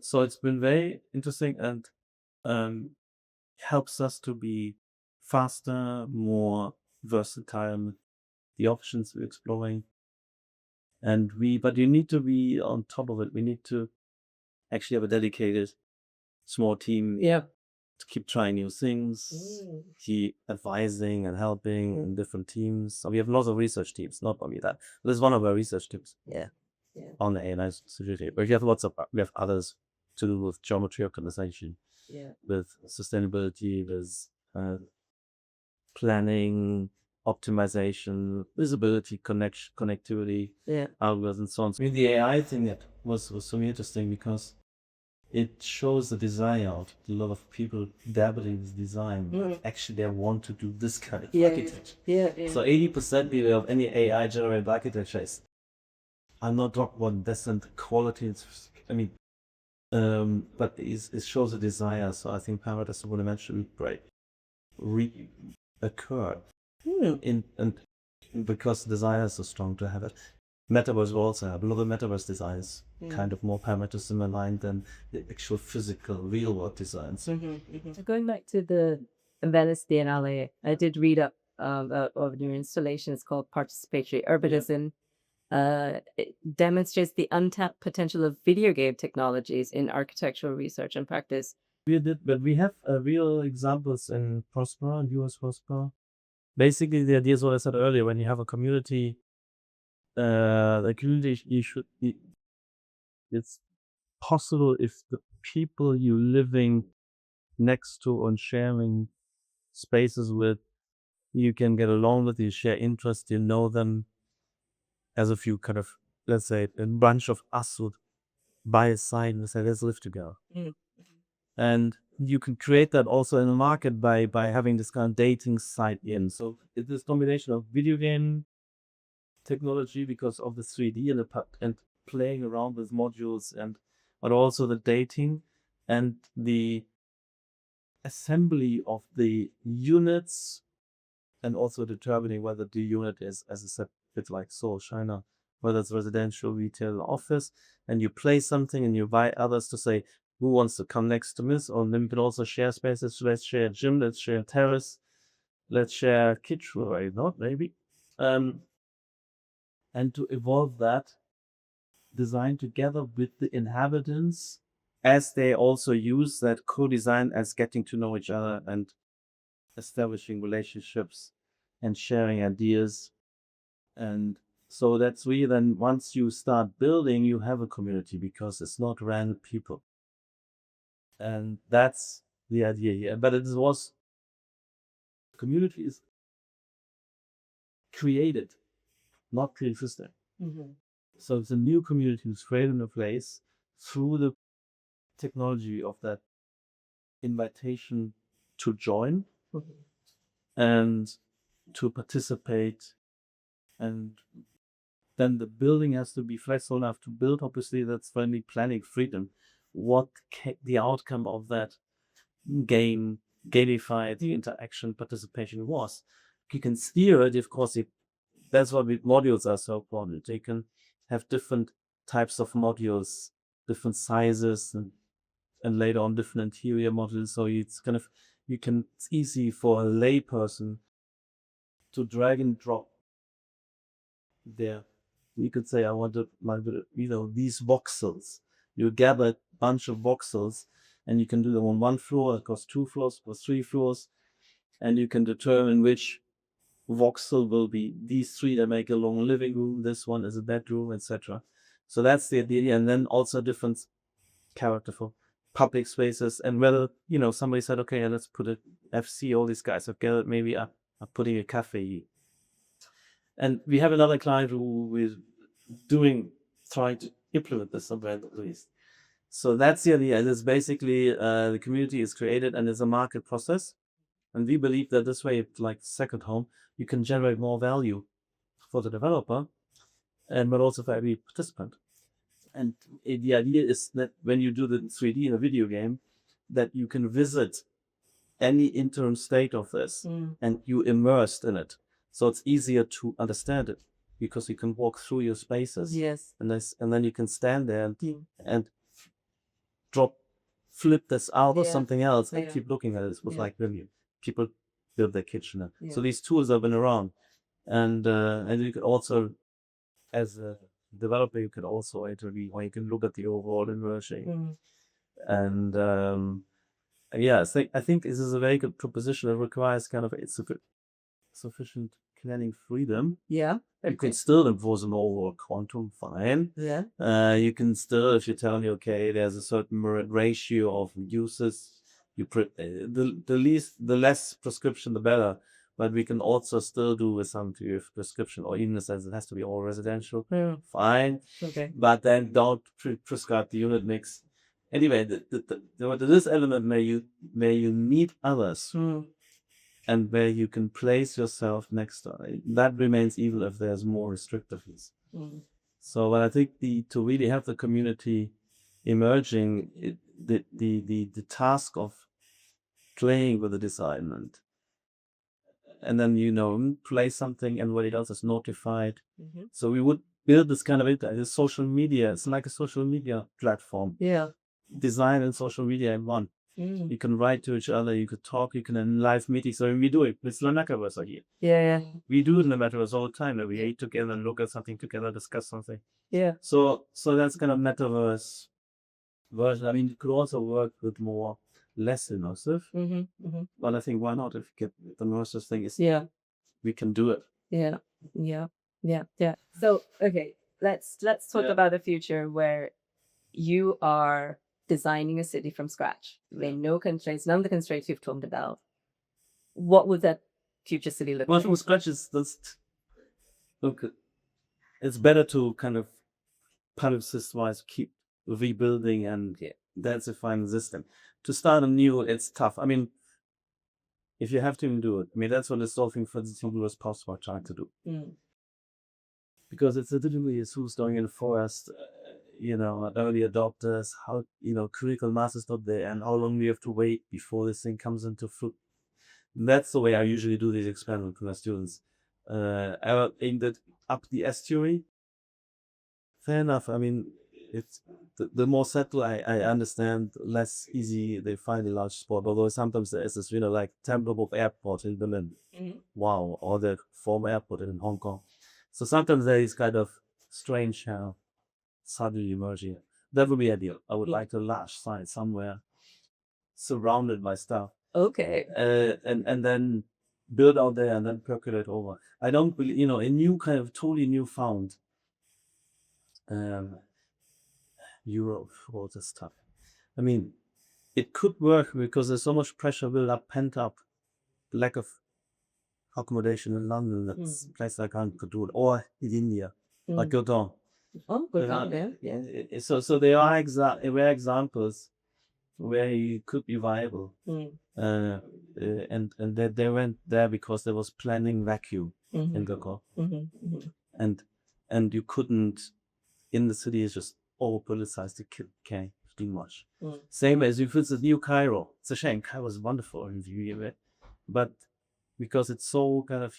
A: So it's been very interesting, and helps us to be faster, more versatile, the options we're exploring. But you need to be on top of it. We need to actually have a dedicated small team to keep trying new things, keep advising and helping in different teams. So we have lots of research teams, not only that. This is one of our research teams. On the AI security. But we have others to do with geometry optimization, with sustainability, with planning, optimization, visibility, connectivity, algorithms, and so on. So the AI thing that was so interesting because it shows the desire of a lot of people dabbling with design. Actually, they want to do this kind of architecture. So 80% of any AI generated architecture is, I'm not talking about decent quality. But it shows a desire. So I think parameters I want to mention occurred in and because desire is so strong to have it. Metaverse will also have a lot of metaverse designs, kind of more parameters aligned than the actual physical real world designs.
C: So going back to the Venice Biennale, I did read up of your installation. It's called Participatory Urbanism. It demonstrates the untapped potential of video game technologies in architectural research and practice.
A: But we have real examples in Prospera, US Prospera. Basically, the idea is what I said earlier: when you have a community, the community it's possible if the people you living next to and sharing spaces with, you can get along with, you share interests, you know them, as if you kind of, let's say, a bunch of us would buy a sign and say, let's live together. And you can create that also in the market by having this kind of dating site in. So it's this combination of video game technology because of the 3D and playing around with modules, but also the dating and the assembly of the units, and also determining whether the unit is, as I said, bit like Seoul, China, whether it's residential, retail, office, and you play something and you invite others to say, who wants to come next to this? Or then you can also share spaces. Let's share gym, let's share terrace, let's share kitchen, or not, maybe. And to evolve that design together with the inhabitants as they also use that co-design as getting to know each other and establishing relationships and sharing ideas. And so that's really then once you start building, you have a community because it's not random people. And that's the idea here. But it was community is created, not pre-existing. So it's a new community who's created in a place through the technology of that invitation to join and to participate. And then the building has to be flexible enough to build. Obviously, that's friendly planning freedom. What the outcome of that game, gamify the interaction participation was. You can steer it, of course. That's why modules are so important. You can have different types of modules, different sizes, and later on different interior modules. So it's kind of it's easy for a layperson to drag and drop there. You could say, I want to, these voxels. You gather a bunch of voxels and you can do them on one floor, across 2 floors, across 3 floors, and you can determine which voxel will be these 3 that make a long living room, this one is a bedroom, etc. So that's the idea. And then also different character for public spaces, and whether, somebody said, okay, let's put a FC, all these guys have gathered, maybe I'm putting a cafe. And we have another client who is trying to implement this somewhere at least. So that's the idea. It is basically the community is created and it's a market process. And we believe that this way, like second home, you can generate more value for the developer but also for every participant. And the idea is that when you do the 3D in a video game, that you can visit any interim state of this and you immersed in it. So it's easier to understand it because you can walk through your spaces.
C: Yes.
A: And then you can stand there and flip this out or something else and keep looking at it. It was like really people build their kitchen. So these tools have been around. And you could also, as a developer, you can also iterate, or you can look at the overall immersion. And I think this is a very good proposition that requires kind of sufficient planning freedom.
C: Yeah.
A: You can still enforce an overall quantum, fine.
C: Yeah.
A: You can still, if you tell me, okay, there's a certain ratio of uses, the less prescription, the better. But we can also still do with some degree of prescription, or even says it has to be all residential.
C: Yeah.
A: Fine.
C: Okay.
A: But then don't prescribe the unit mix. Anyway, this element where you meet others and where you can place yourself next to it, that remains even if there's more restrictiveness. So, but I think to really have the community emerging, the task of playing with the assignment, and then play something, and everybody else is notified. So we would build this kind of social media. It's like a social media platform.
C: Yeah.
A: Design and social media in one. You can write to each other, you could talk, you can in live meetings. So we do it. It's the metaverse here.
C: Yeah.
A: We do it in the metaverse all the time. We eat together and look at something together, discuss something.
C: Yeah.
A: So that's kind of metaverse version. I mean, it could also work with less immersive. But I think why not? If you get the immersive thing is, we can do it.
C: Yeah. So okay, let's talk about the future where you are designing a city from scratch. No constraints, none of the constraints you've talked about. What would that future city look
A: Well,
C: like?
A: from scratch is just look. It's better to kind of palimpsest-wise keep rebuilding and densifying the system. To start anew, it's tough. I mean, if you have to even do it, I mean, that's what the solving for the singular possible trying to do. Because it's literally who's going in the forest, early adopters, how, critical mass is not there, and how long we have to wait before this thing comes into fruit. That's the way I usually do these experiments with my students. I aimed it up the estuary. Fair enough. I mean, it's the more settled I understand, less easy they find a large spot. Although sometimes there is this, like Tempelhof Airport in Berlin. Wow, or the former airport in Hong Kong. So sometimes there is kind of strange suddenly emerging. That would be ideal. I would like a large site somewhere surrounded by stuff.
C: Okay.
A: And then build out there and then percolate over. I don't believe, a new kind of totally newfound Europe, all this stuff. I mean, it could work because there's so much pressure built up, pent up, lack of accommodation in London. That's a place I can't do it. Or in India, like Gurdon.
C: Oh, good. Yeah.
A: So there are examples where it could be viable. And they went there because there was planning vacuum in Gurdon. And you couldn't, in the city, is just over politicized. You can't do much. Same as if it's a new Cairo. It's a shame. Cairo is wonderful in view, but because it's so kind of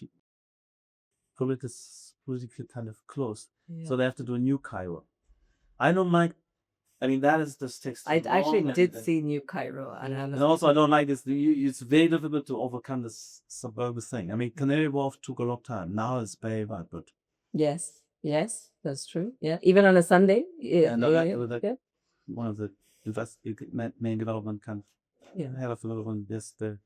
A: politically kind of closed, so they have to do a new Cairo. I don't like. I mean, that is this text.
C: I actually did see New Cairo,
A: and also I don't like this. It's very difficult to overcome this suburban thing. I mean, Canary Wharf took a lot of time. Now it's very vibrant.
C: Yes, that's true. Yeah, even on a Sunday.
A: Yeah, one of the main development kind of head of development yesterday,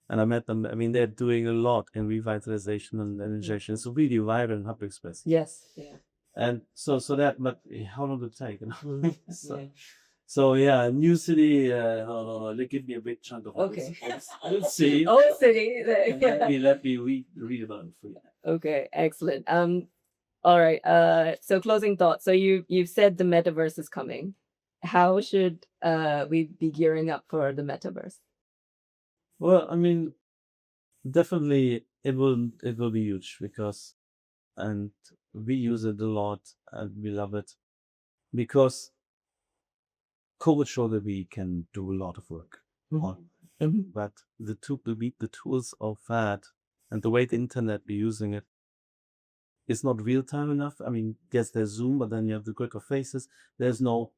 A: and I met them. I mean, they're doing a lot in revitalization and injection. It's a really vibrant public space.
C: Yes. Yeah.
A: And so that, but how long did it take? So yeah, new city. No, they give me a big chunk of.
C: Okay.
A: Let's see.
C: Old city.
A: Let me read about it for you.
C: Okay, excellent. All right. So closing thoughts. So you've said the metaverse is coming. How should we be gearing up for the metaverse?
A: Well, I mean, definitely it will be huge and we use it a lot and we love it because COVID showed that we can do a lot of work on, but the tools of that and the way the internet we're using it is not real time enough. I mean, yes, there's Zoom, but then you have the click of faces. There's no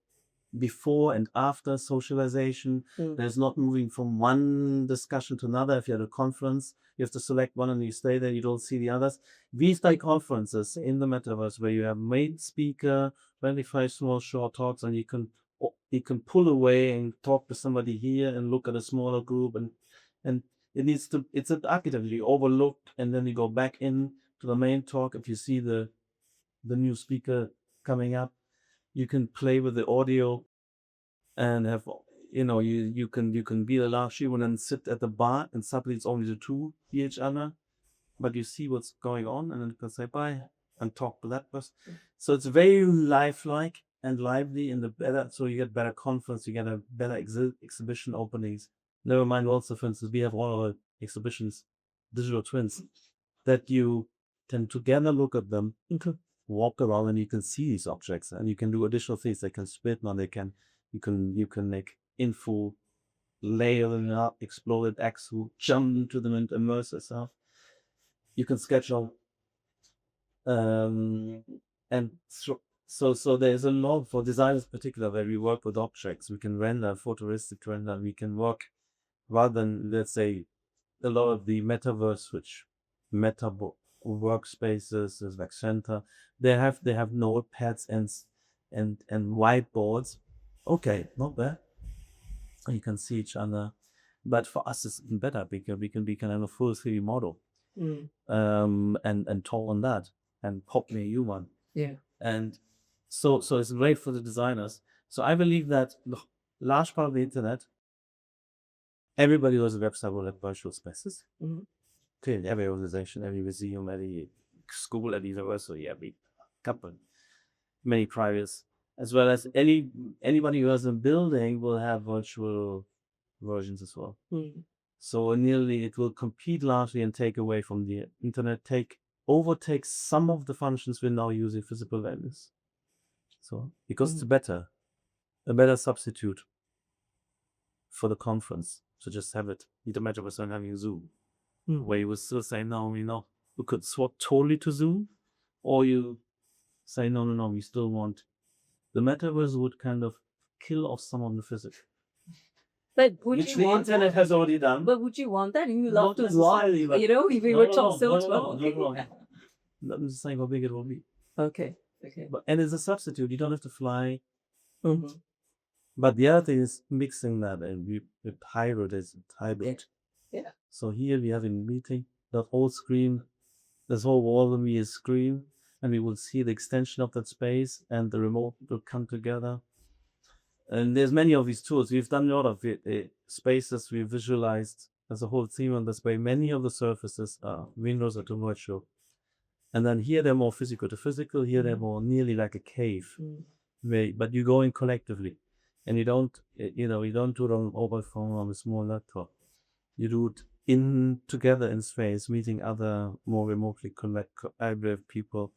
A: before and after socialization. There's not moving from one discussion to another. If you're at a conference, you have to select one and you stay there, you don't see the others. These like conferences in the metaverse where you have main speaker, 25 small short talks, and you can pull away and talk to somebody here and look at a smaller group and it needs to, it's an architecture you overlooked, and then you go back in to the main talk. If you see the new speaker coming up, you can play with the audio and have, you can be the last sheep and then sit at the bar, and suddenly it's only the two each other, but you see what's going on, and then you can say bye and talk to that person. So it's very lifelike and lively in the better, so you get better conference, you get a better exhibition openings. Never mind, also, for instance, we have all our exhibitions, digital twins, that you can together look at them, walk around, and you can see these objects, and you can do additional things. They can split now, you can make info, layer them up, explode it, exo, jump into them and immerse yourself. You can sketch on, and so there's a lot for designers in particular where we work with objects. We can render, photorealistic render. We can work rather than, let's say, a lot of the metaverse, which meta workspaces is like center. They have notepads and whiteboards. Okay, not bad. You can see each other, but for us it's even better because we can be kind of a full 3D model, and talk on that and pop me a human.
C: Yeah.
A: And so it's great for the designers. So I believe that the large part of the internet, everybody who has a website will have virtual spaces. Clearly, every organization, every museum, every school, every university, every company, many privates, as well as anybody who has a building will have virtual versions as well. So nearly it will compete largely and take away from the internet, overtake some of the functions we're now using physical values. So because it's a better substitute for the conference. So just have it. You don't matter whether having Zoom, where you would still say, no, we could swap totally to Zoom, or you say, no, we still want the metaverse would kind of kill off some of the physics.
C: But would
A: Which
C: you
A: the
C: want
A: internet has already done.
C: But would you want that? You
A: Not
C: love to
A: necessarily, but-
C: if we were talking so well.
A: I'm just saying how big it will be.
C: Okay.
A: And it's a substitute. You don't have to fly.
C: Mm-hmm.
A: But the other thing is mixing that, and we hybrid.
C: Yeah.
A: So here we have a meeting, the whole screen, this whole wall will be a screen, and we will see the extension of that space, and the remote will come together. And there's many of these tools. We've done a lot of spaces we visualized as a whole theme on this way. Many of the surfaces are windows are too virtual. And then here they're more physical to physical, here they're more nearly like a cave. But you go in collectively. And you don't do it on mobile phone or a small laptop. You do it together in space, meeting other more remotely collaborative people.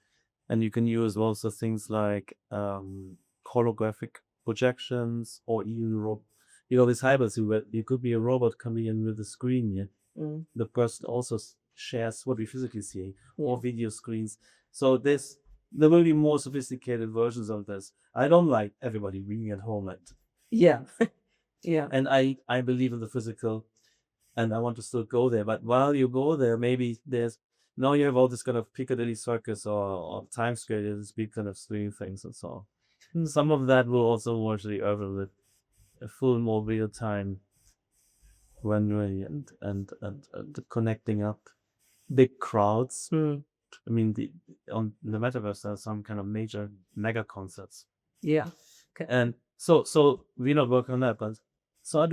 A: And you can use also things like holographic projections, or even these hybrids. You could be a robot coming in with a screen. Yeah, the person also shares what we physically see, or video screens. So there will be more sophisticated versions of this. I don't like everybody being at home.
C: Yeah.
A: And I believe in the physical, and I want to still go there. But while you go there, maybe now you have all this kind of Piccadilly Circus or Times Square, these big kind of stream things and so on. Some of that will also actually with a full more real time rendering and connecting up big crowds. I mean, on the metaverse, there are some kind of major mega concerts.
C: Yeah. Okay.
A: And so we're not working on that, but so I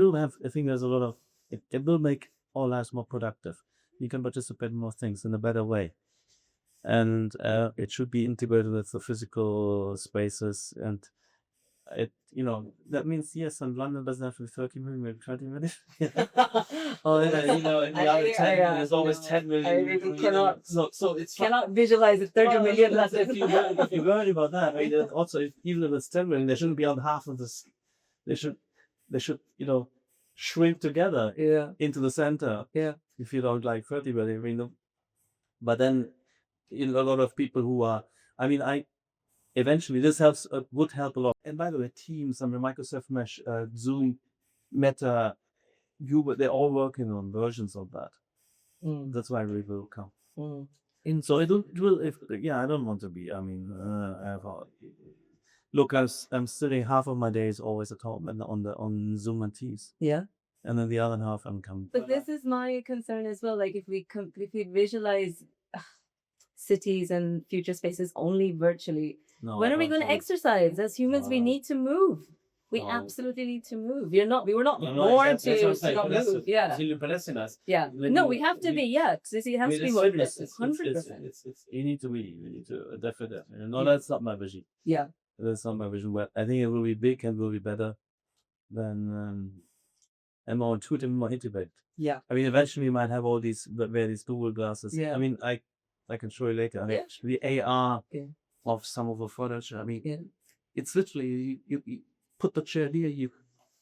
A: think there's a lot of it will make our lives more productive. You can participate in more things in a better way. And it should be integrated with the physical spaces, and that means yes, and London doesn't have to be 30 million, maybe 20 million. In the other 10 there's always 10 million.
C: I really cannot.
A: So it's
C: Cannot visualize it. 30 million.
A: If you worry about that, I mean, also even if it's 10 million, they shouldn't be on half of this. They should shrink together into the center.
C: Yeah.
A: If you don't like 30 million, I mean, but then a lot of people who are, eventually this would help a lot. And by the way, Teams, Microsoft Mesh, Zoom, Meta, they're all working on versions of that. That's why we will come. And so I don't want to be. Look, I'm sitting half of my days always at home and on Zoom and Teams.
C: Yeah.
A: and then the other half I'm coming.
C: But this is my concern as well. Like if we visualize cities and future spaces only virtually,
A: No,
C: when
A: I
C: are we
A: don't
C: going to
A: think-
C: exercise? As humans, we
A: No.
C: need to move. We
A: No.
C: absolutely need to move. We were not
A: No,
C: born
A: exactly. That's what I'm
C: to
A: saying.
C: not
A: That's
C: move. Yeah.
A: Palestinians.
C: Yeah.
A: When
C: No,
A: you-
C: we have to be. Yeah. It has to be more. 100%.
A: You need to be. You need to definitely. No,
C: Yeah.
A: that's not my vision.
C: Yeah.
A: That's not my vision. But I think it will be big and will be better than and more intuitive, more integrated.
C: Yeah.
A: I mean, eventually we might have all these various Google glasses.
C: Yeah.
A: I mean, I can show you later. I mean, the AR
C: Yeah.
A: of some of the furniture. I mean,
C: Yeah.
A: it's literally you put the chair here, you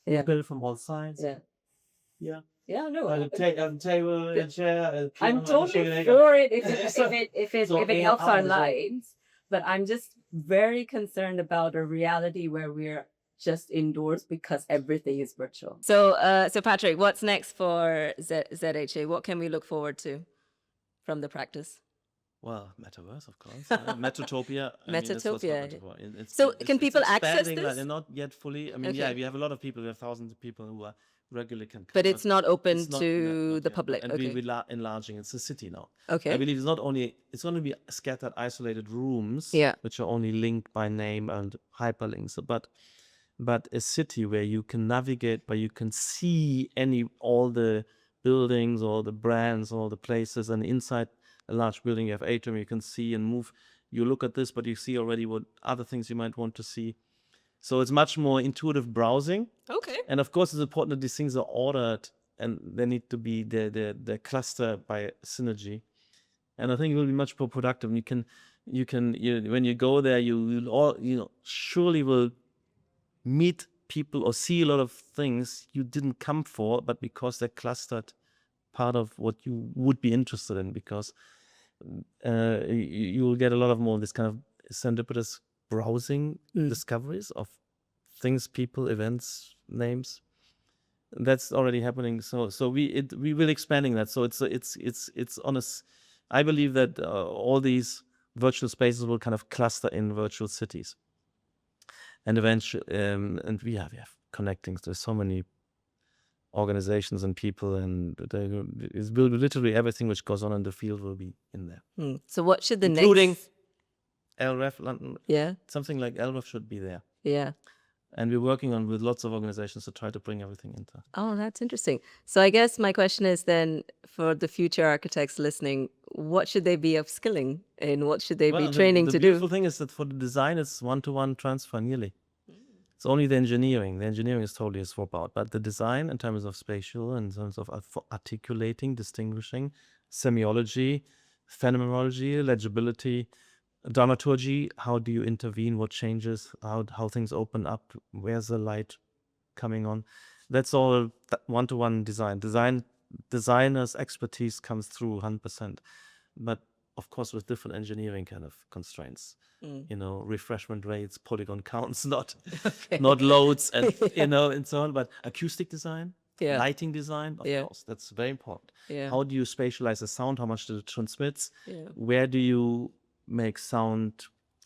C: Yeah.
A: build from all sides.
C: Yeah.
A: Yeah.
C: Yeah. No.
A: A table, a chair.
C: I'm
A: piano,
C: totally
A: later.
C: for it if it
A: So
C: helps our
A: AR is all-
C: lives. But I'm just very concerned about a reality where we're just indoors because everything is virtual.
B: So, so Patrik, what's next for ZHA? What can we look forward to from the practice?
A: Well, metaverse, of course. Metatopia. I mean, that's what's
B: Metatopia.
A: happening for- it's-
B: So
A: it's-
B: can
A: it's
B: people access
A: expanding, like,
B: this?
A: not yet fully. I mean,
B: Okay.
A: yeah, we have a lot of people. We have thousands of people who are regularly can.
B: But it's not open
A: it's not-
B: to
A: not
B: the
A: yet.
B: public.
A: And
B: Okay.
A: we're enlarging. It's a city now.
B: Okay.
A: I believe it's going to be scattered, isolated rooms,
B: Yeah.
A: which are only linked by name and hyperlinks. But a city where you can navigate, where you can see all the buildings, all the brands, all the places, and inside a large building you have atrium, you can see and move. You look at this, but you see already what other things you might want to see. So it's much more intuitive browsing.
B: Okay.
A: And of course, it's important that these things are ordered and they need to be the cluster by synergy. And I think it will be much more productive. And when you go there, you surely will meet people or see a lot of things you didn't come for, but because they're clustered part of what you would be interested in, because you will get a lot of more of this kind of serendipitous browsing discoveries of things, people, events, names. That's already happening. So we will expanding that. So it's honest. I believe that all these virtual spaces will kind of cluster in virtual cities, and eventually, and we have connecting. There's so many organizations and people, and it will be literally everything which goes on in the field will be in there,
B: So what should the
A: including
B: next?
A: LREF London.
B: Yeah.
A: Something like LREF should be there.
B: Yeah.
A: And we're working on with lots of organizations to try to bring everything into.
B: Oh, that's interesting. So I guess my question is then for the future architects listening, what should they be upskilling in? What should they be training
A: the
B: to
A: beautiful
B: do?
A: thing is that for the design, it's one-to-one transfer nearly. It's only the engineering. The engineering is totally a swap out. But the design in terms of spatial, in terms of articulating, distinguishing, semiology, phenomenology, legibility, dramaturgy, how do you intervene, what changes, how things open up, where's the light coming on. That's all one-to-one design. Designers' expertise comes through 100%. But of course with different engineering kind of constraints. Refreshment rates, polygon counts, not loads and and so on, but acoustic design,
B: Yeah.
A: lighting design, of
B: Yeah.
A: course, that's very important.
B: Yeah.
A: How do you spatialize the sound? How much does it transmits?
B: Yeah.
A: Where do you make sound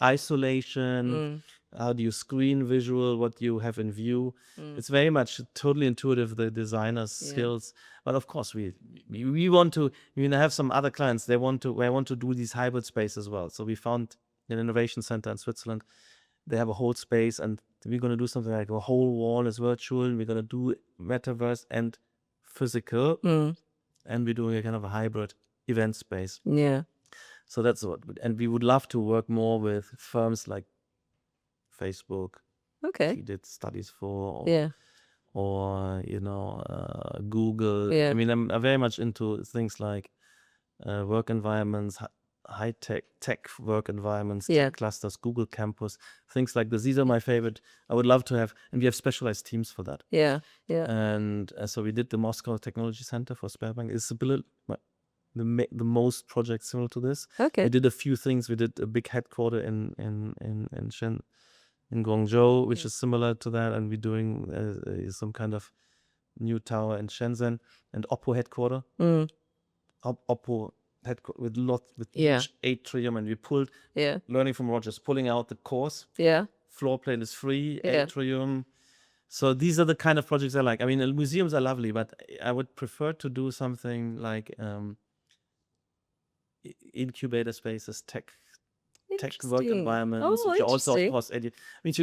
A: isolation? How do you screen visual? What do you have in view? It's very much totally intuitive, the designer's skills. But of course, we want to. I have some other clients. I want to do these hybrid space as well. So we found an innovation center in Switzerland. They have a whole space, and we're going to do something like a whole wall is virtual. And we're going to do metaverse and physical, and we're doing a kind of a hybrid event space.
B: Yeah.
A: So that's what, and we would love to work more with firms like Facebook.
B: Okay.
A: We did studies for,
B: Yeah.
A: or Google.
B: Yeah.
A: I mean, I'm very much into things like work environments, high tech work environments,
B: Yeah.
A: tech clusters, Google Campus, things like this. These are my favorite. I would love to have, and we have specialized teams for that.
B: Yeah. Yeah.
A: And so we did the Moscow Technology Center for Sberbank. It's the most projects similar to this.
B: Okay.
A: We did a few things. We did a big headquarter in Guangzhou, which is similar to that, and we're doing some kind of new tower in Shenzhen, and Oppo headquarter. Oppo headquarter with huge atrium, and we pulled
B: Yeah.
A: learning from Rogers, pulling out the cores.
B: Yeah.
A: Floor plate is free,
B: Yeah.
A: atrium, So these are the kind of projects I like. I mean, museums are lovely, but I would prefer to do something like incubator spaces, tech work
C: Interesting.
A: environments,
C: Oh,
A: which are also of
C: interesting.
A: course I mean, if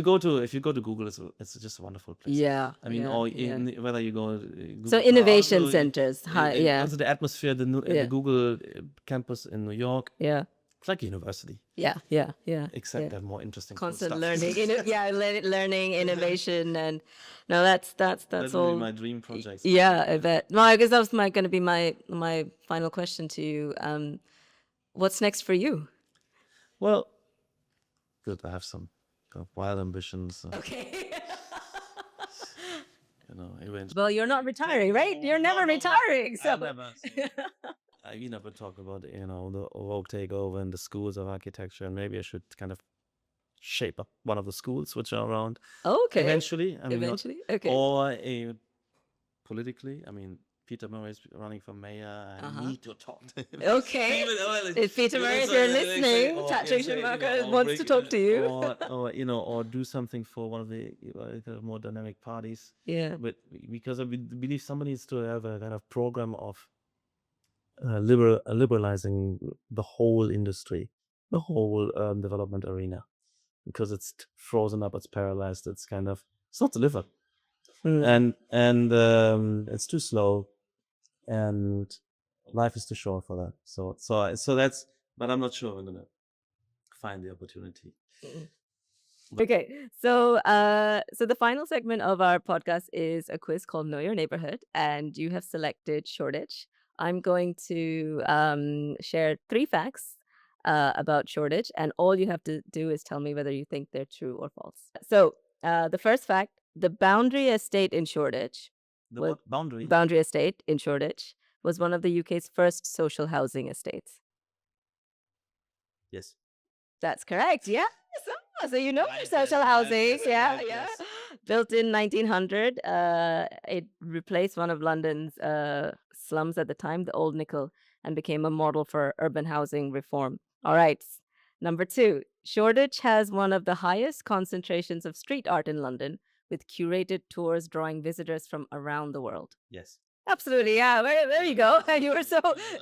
A: you go to Google, it's just a wonderful place.
C: Yeah.
A: I mean,
C: yeah,
A: or
C: yeah.
A: whether you go
C: So
A: Google
C: innovation
A: also,
C: centers. Yeah.
A: also the atmosphere, the
C: Yeah.
A: Google campus in New York,
C: Yeah.
A: it's like a university,
C: Yeah. Yeah. Yeah.
A: except
C: yeah.
A: that more interesting cool
C: Constant
A: stuff.
C: learning. Learning, innovation, and no, that's
A: That would
C: all.
A: be my dream projects.
C: Yeah, I bet. No, I guess that was going to be my final question to you. What's next for you?
A: Well, good. I have some wild ambitions.
C: Okay.
A: Eventually.
C: Well, you're not retiring, right? You're never retiring. So.
A: We never talk about the rogue takeover in the schools of architecture, and maybe I should kind of shape up one of the schools which are around.
C: Okay.
A: Eventually, I mean,
C: Eventually, okay.
A: Or politically, I mean, Peter Murray is running for mayor. I need to talk to him.
C: Okay. If Peter Murray, if you're listening, Patrik Schumacher wants to talk to you.
A: Or do something for one of the more dynamic parties.
C: Yeah.
A: But because I believe somebody needs to have a kind of program of liberalizing the whole industry, the whole development arena, because it's frozen up, it's paralyzed, it's not delivered, and it's too slow, and life is too short for that. So that's, but I'm not sure I'm gonna find the opportunity.
C: Okay, so the final segment of our podcast is a quiz called Know Your Neighborhood, and you have selected Shoreditch. I'm going to share 3 facts about Shoreditch, and all you have to do is tell me whether you think they're true or false. So the first fact: the Boundary Estate in Shoreditch.
A: The what? Boundary?
C: Boundary Estate in Shoreditch was one of the UK's first social housing estates.
A: Yes.
C: That's correct. Yeah. So you know your social housing. Yeah. Built in 1900, it replaced one of London's slums at the time, the Old Nickel, and became a model for urban housing reform. All right. Number 2, Shoreditch has one of the highest concentrations of street art in London, with curated tours drawing visitors from around the world.
A: Yes.
C: Absolutely, yeah. There you go. You were so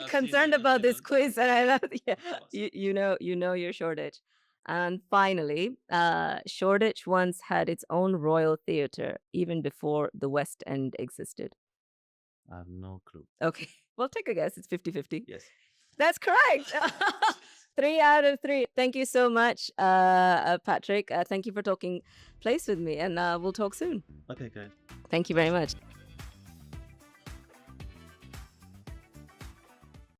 C: concerned about this quiz, and I love. Yeah, you know your Shoreditch. And finally, Shoreditch once had its own royal theatre, even before the West End existed.
A: I have no clue.
C: Okay, well, take a guess. It's 50-50.
A: Yes.
C: That's correct. 3 out of 3. Thank you so much, Patrik. Thank you for talking place with me, and we'll talk soon.
A: Okay, great.
C: Thank you very much.